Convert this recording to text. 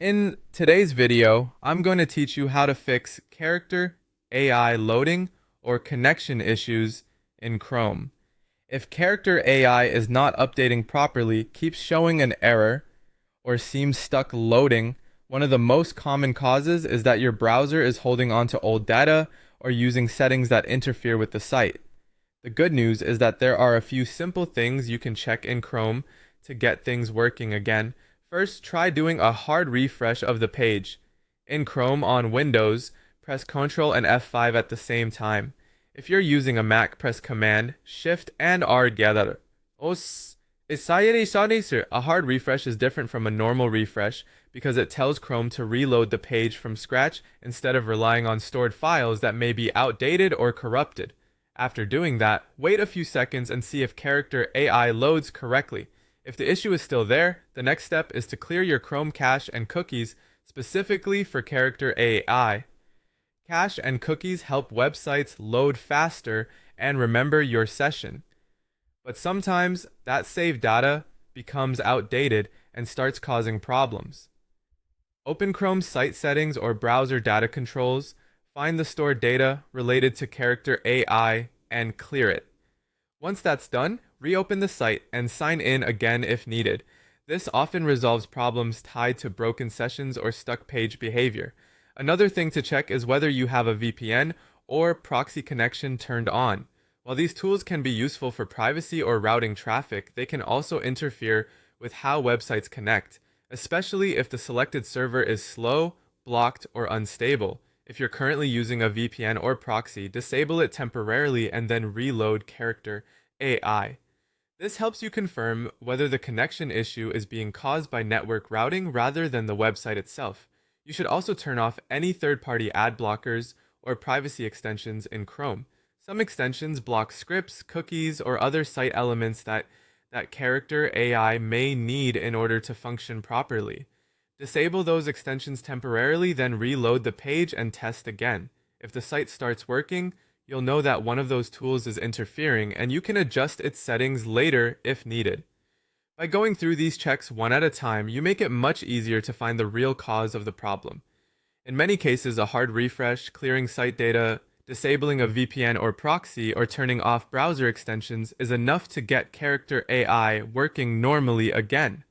In today's video, I'm going to teach you how to fix character AI loading or connection issues in Chrome. If character AI is not updating properly, keeps showing an error, or seems stuck loading, one of the most common causes is that your browser is holding on to old data or using settings that interfere with the site. The good news is that there are a few simple things you can check in Chrome to get things working again. First, try doing a hard refresh of the page. In Chrome on Windows, press Ctrl and F5 at the same time. If you're using a Mac, press Command, Shift, and R together. A hard refresh is different from a normal refresh because it tells Chrome to reload the page from scratch instead of relying on stored files that may be outdated or corrupted. After doing that, wait a few seconds and see if character AI loads correctly. If the issue is still there, the next step is to clear your Chrome cache and cookies specifically for character AI. Cache and cookies help websites load faster and remember your session. But sometimes that saved data becomes outdated and starts causing problems. Open Chrome's site settings or browser data controls, find the stored data related to character AI, and clear it. Once that's done, reopen the site and sign in again if needed. This often resolves problems tied to broken sessions or stuck page behavior. Another thing to check is whether you have a VPN or proxy connection turned on. While these tools can be useful for privacy or routing traffic, they can also interfere with how websites connect, especially if the selected server is slow, blocked, or unstable. If you're currently using a VPN or proxy, disable it temporarily and then reload character AI. This helps you confirm whether the connection issue is being caused by network routing rather than the website itself. You should also turn off any third-party ad blockers or privacy extensions in Chrome. Some extensions block scripts, cookies, or other site elements that character AI may need in order to function properly. Disable those extensions temporarily, then reload the page and test again. If the site starts working, you'll know that one of those tools is interfering, and you can adjust its settings later if needed. By going through these checks one at a time, you make it much easier to find the real cause of the problem. In many cases, a hard refresh, clearing site data, disabling a VPN or proxy, or turning off browser extensions is enough to get character AI working normally again.